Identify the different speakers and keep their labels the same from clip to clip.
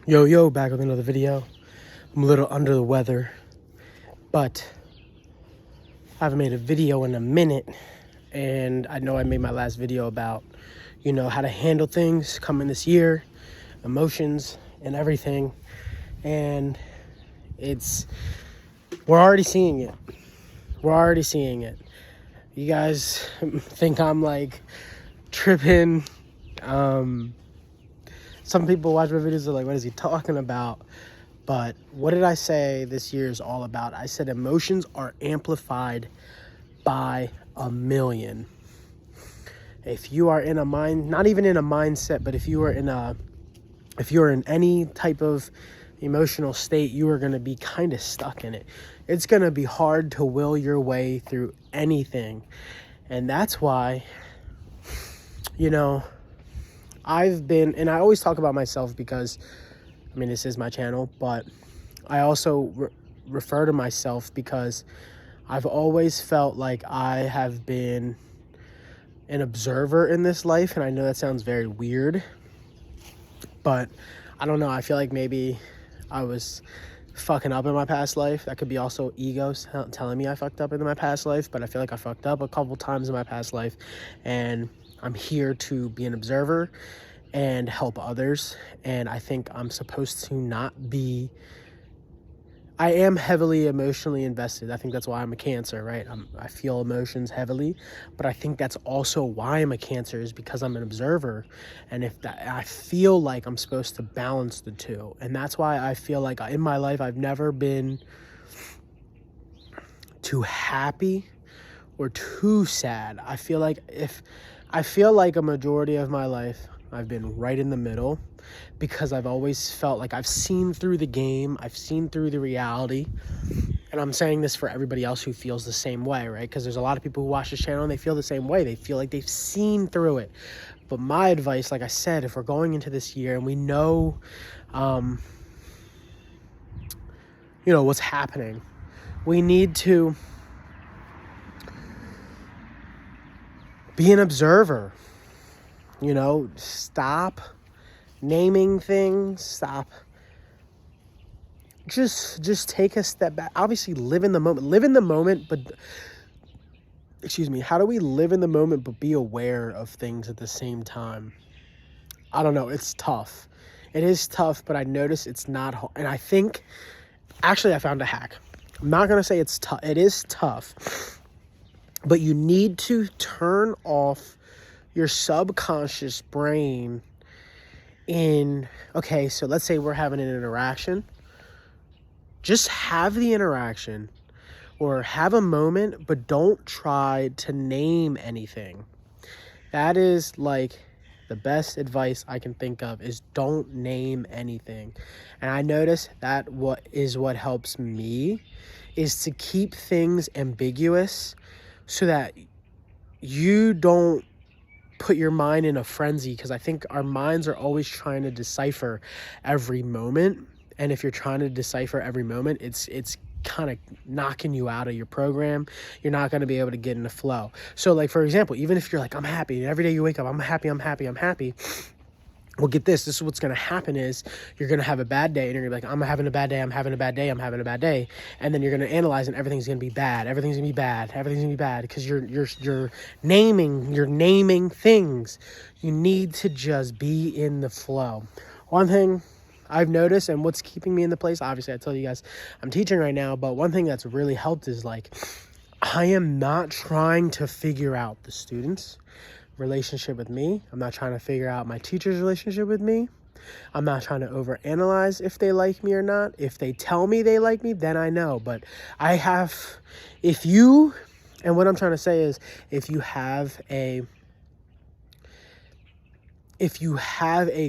Speaker 1: Yo, back with another video. I'm a little under the weather, but I haven't made a video in a minute, and I know I made my last video about, how to handle things coming this year, emotions and everything, and we're already seeing it. You guys think I'm like tripping. Some people watch my videos, they're like, what is he talking about? But what did I say this year is all about? I said emotions are amplified by 1,000,000. If you are in a not even in a mindset, but if you are in any type of emotional state, you are going to be kind of stuck in it. It's going to be hard to will your way through anything. And that's why, and I always talk about myself because, this is my channel, but I also refer to myself because I've always felt like I have been an observer in this life. And I know that sounds very weird, but I don't know. I feel like maybe I was fucking up in my past life. That could be also ego telling me I fucked up in my past life, but I feel like I fucked up a couple times in my past life, and I'm here to be an observer and help others. And I think I'm supposed to not be. I am heavily emotionally invested. I think that's why I'm a Cancer, right? I feel emotions heavily, but I think that's also why I'm a Cancer, is because I'm an observer. And I feel like I'm supposed to balance the two. And that's why I feel like in my life, I've never been too happy or too sad. I feel like a majority of my life, I've been right in the middle, because I've always felt like I've seen through the game, I've seen through the reality. And I'm saying this for everybody else who feels the same way, right? Because there's a lot of people who watch this channel and they feel the same way. They feel like they've seen through it. But my advice, like I said, if we're going into this year and we know, what's happening, we need to be an observer. Stop naming things, stop. Just take a step back. Obviously, live in the moment, but how do we live in the moment but be aware of things at the same time? I don't know. It's tough. It is tough, but I notice it's not hard. And I think, actually, I found a hack. I'm not going to say it's tough. It is tough, but you need to turn off your subconscious brain so let's say we're having an interaction. Just have the interaction or have a moment, but don't try to name anything. That is like the best advice I can think of, is don't name anything. And I notice that what helps me is to keep things ambiguous so that you don't put your mind in a frenzy, because I think our minds are always trying to decipher every moment. And if you're trying to decipher every moment, it's kind of knocking you out of your program. You're not going to be able to get in the flow. So like, for example, even if you're like, I'm happy, and every day you wake up, I'm happy. Well, get this. This is what's going to happen is you're going to have a bad day, and you're going to be like, I'm having a bad day. And then you're going to analyze, and everything's going to be bad. Everything's going to be bad because you're naming things. You need to just be in the flow. One thing I've noticed, and what's keeping me in the place, obviously I told you guys I'm teaching right now, but one thing that's really helped is like, I am not trying to figure out the students' relationship with me. I'm not trying to figure out my teacher's relationship with me. I'm not trying to overanalyze if they like me or not. If they tell me they like me, then I know. But and what I'm trying to say is, if you have a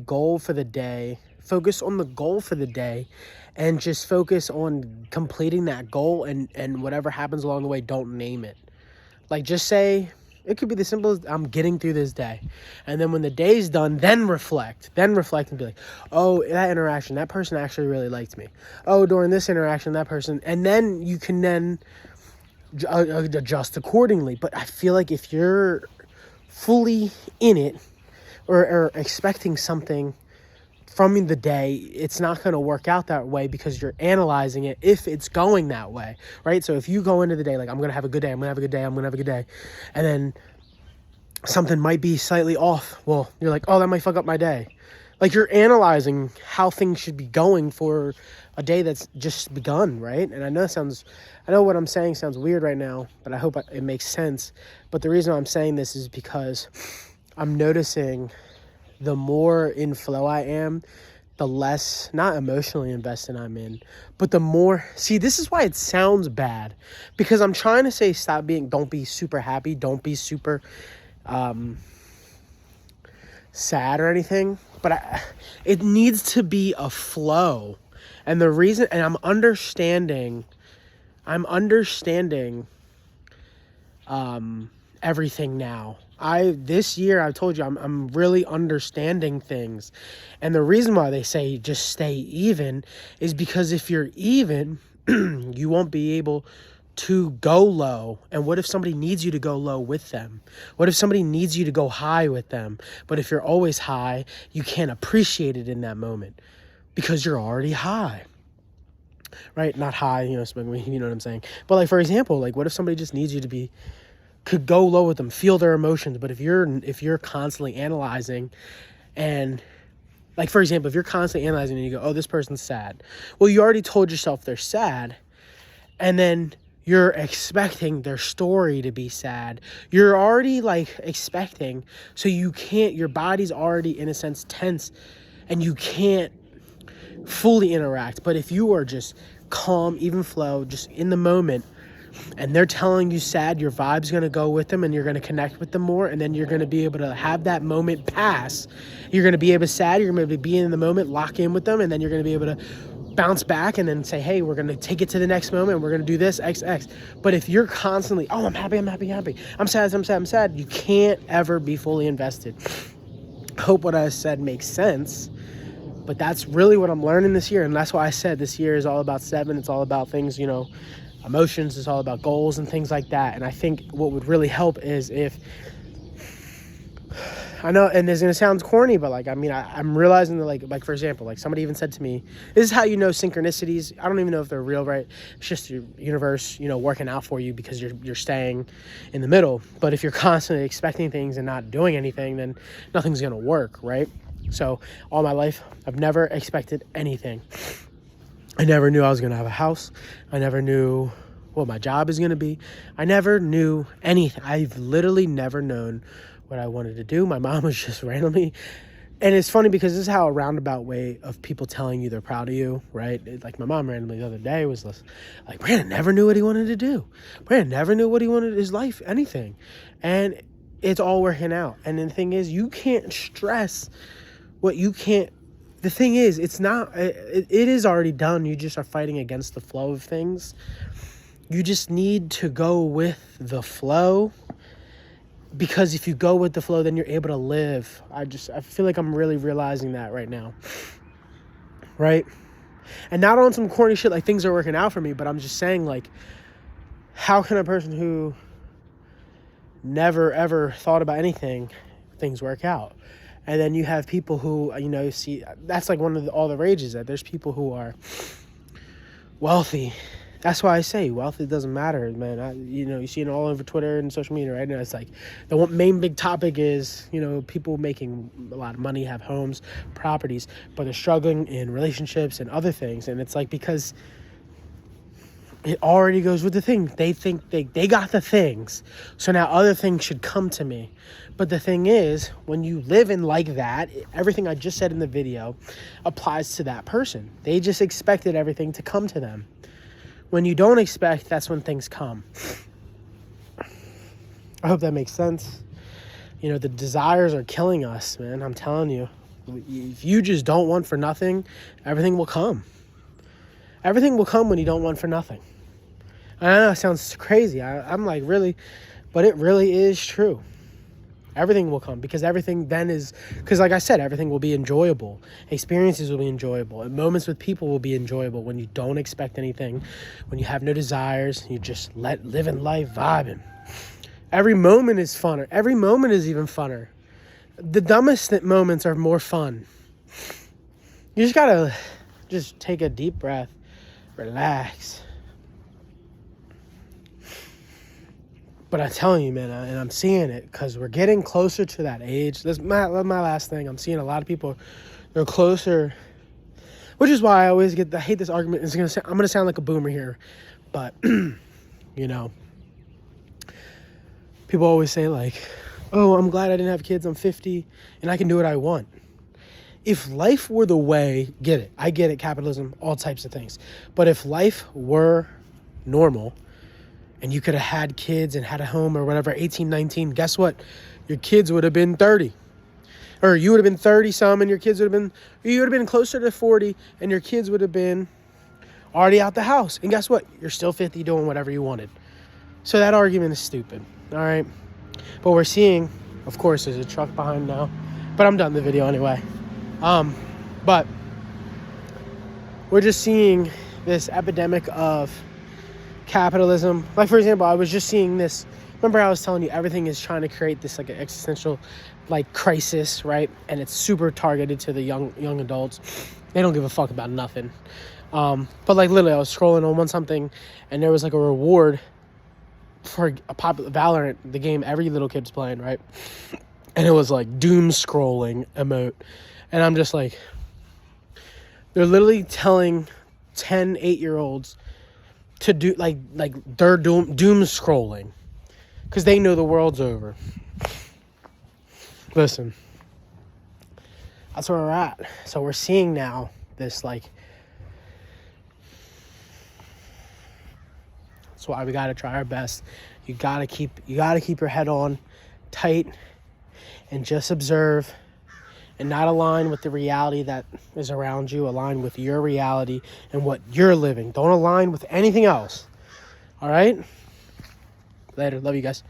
Speaker 1: goal for the day, focus on the goal for the day and just focus on completing that goal, and whatever happens along the way, don't name it. Like, just say, it could be the simple as, I'm getting through this day. And then when the day's done, then reflect and be like, oh, that interaction, that person actually really liked me. Oh, during this interaction, that person, and then you can then adjust accordingly. But I feel like if you're fully in it or expecting something from the day, it's not going to work out that way because you're analyzing it if it's going that way, right? So if you go into the day like, I'm going to have a good day, I'm going to have a good day, I'm going to have a good day, and then something might be slightly off, well, you're like, oh, that might fuck up my day. Like, you're analyzing how things should be going for a day that's just begun, right? And I know what I'm saying sounds weird right now, but I hope it makes sense. But the reason I'm saying this is because I'm noticing the more in flow I am, the less, not emotionally invested I'm in, but the more, see, this is why it sounds bad, because I'm trying to say don't be super happy, don't be super sad or anything, but it needs to be a flow. And the reason, and I'm understanding everything now. This year, I told you, I'm really understanding things. And the reason why they say just stay even is because if you're even, you won't be able to go low. And what if somebody needs you to go low with them? What if somebody needs you to go high with them? But if you're always high, you can't appreciate it in that moment because you're already high. Right? Not high, you know what I'm saying? But like, for example, like, what if somebody just needs you to could go low with them, feel their emotions? But if you're constantly analyzing, and like, for example, if you're constantly analyzing and you go, oh, this person's sad. Well, you already told yourself they're sad, and then you're expecting their story to be sad. You're already like expecting, so your body's already in a sense tense, and you can't fully interact. But if you are just calm, even flow, just in the moment, and they're telling you sad, your vibe's going to go with them and you're going to connect with them more, and then you're going to be able to have that moment pass. You're going to be able to sad, you're going to be in the moment, lock in with them, and then you're going to be able to bounce back and then say, hey, we're going to take it to the next moment, we're going to do this, XX. But if you're constantly, oh, I'm happy, I'm sad, you can't ever be fully invested. I hope what I said makes sense. But that's really what I'm learning this year. And that's why I said this year is all about 7. It's all about things, emotions. It's all about goals and things like that. And I think what would really help is if, I know, and it's going to sound corny, but like, I mean, I'm realizing that like, for example, like somebody even said to me, this is how you know synchronicities. I don't even know if they're real, right? It's just your universe, working out for you because you're staying in the middle. But if you're constantly expecting things and not doing anything, then nothing's going to work, right? So all my life, I've never expected anything. I never knew I was going to have a house. I never knew what my job is going to be. I never knew anything. I've literally never known what I wanted to do. My mom was just randomly, and it's funny because this is how a roundabout way of people telling you they're proud of you, right? Like my mom randomly the other day was like, Brandon never knew what he wanted to do. Brandon never knew what he wanted in his life, anything. And it's all working out. And the thing is, you can't stress what you can't. The thing is, it is already done. You just are fighting against the flow of things. You just need to go with the flow, because if you go with the flow, then you're able to live. I feel like I'm really realizing that right now. Right? And not on some corny shit like things are working out for me, but I'm just saying, like, how can a person who never ever thought about anything, things work out? And then you have people who, see, that's like one of all the rages, that there's people who are wealthy. That's why I say wealth, it doesn't matter, man. You see it all over Twitter and social media, right? And it's like the one main big topic is, people making a lot of money, have homes, properties, but they're struggling in relationships and other things. And it's like, because it already goes with the thing. They think they got the things, so now other things should come to me. But the thing is, when you live in like that, everything I just said in the video applies to that person. They just expected everything to come to them. When you don't expect, that's when things come. I hope that makes sense. The desires are killing us, man. I'm telling you. If you just don't want for nothing, everything will come. Everything will come when you don't want for nothing. I know it sounds crazy. I'm like, really? But it really is true. Everything will come, because everything then is, because like I said, everything will be enjoyable. Experiences will be enjoyable. And moments with people will be enjoyable when you don't expect anything, when you have no desires, you just living life vibing. Every moment is funner. Every moment is even funner. The dumbest moments are more fun. You just gotta just take a deep breath, relax. But I'm telling you, man, and I'm seeing it because we're getting closer to that age. That's my last thing. I'm seeing a lot of people, they're closer, which is why I hate this argument. I'm gonna sound like a boomer here, but you know, people always say like, oh, I'm glad I didn't have kids. I'm 50 and I can do what I want. If life were the way, I get it, capitalism, all types of things. But if life were normal and you could have had kids and had a home or whatever, 18, 19, guess what? Your kids would have been 30. Or you would have been 30 some and you would have been closer to 40 and your kids would have been already out the house. And guess what? You're still 50 doing whatever you wanted. So that argument is stupid. All right. But we're seeing, of course, there's a truck behind now. But I'm done the video anyway. But we're just seeing this epidemic of capitalism. Like, for example, I was just seeing this. Remember I was telling you everything is trying to create this like an existential like crisis, right? And it's super targeted to the young adults. They don't give a fuck about nothing. But like literally I was scrolling on something and there was like a reward for a popular Valorant, the game every little kid's playing, right? And it was like doom scrolling emote. And I'm just like, they're literally telling 10, 8-year-olds to do like they're doom scrolling because they know the world's over. Listen, that's where we're at. So we're seeing now this like, that's why we got to try our best. You got to keep your head on tight and just observe and not align with the reality that is around you. Align with your reality and what you're living. Don't align with anything else. All right? Later. Love you guys.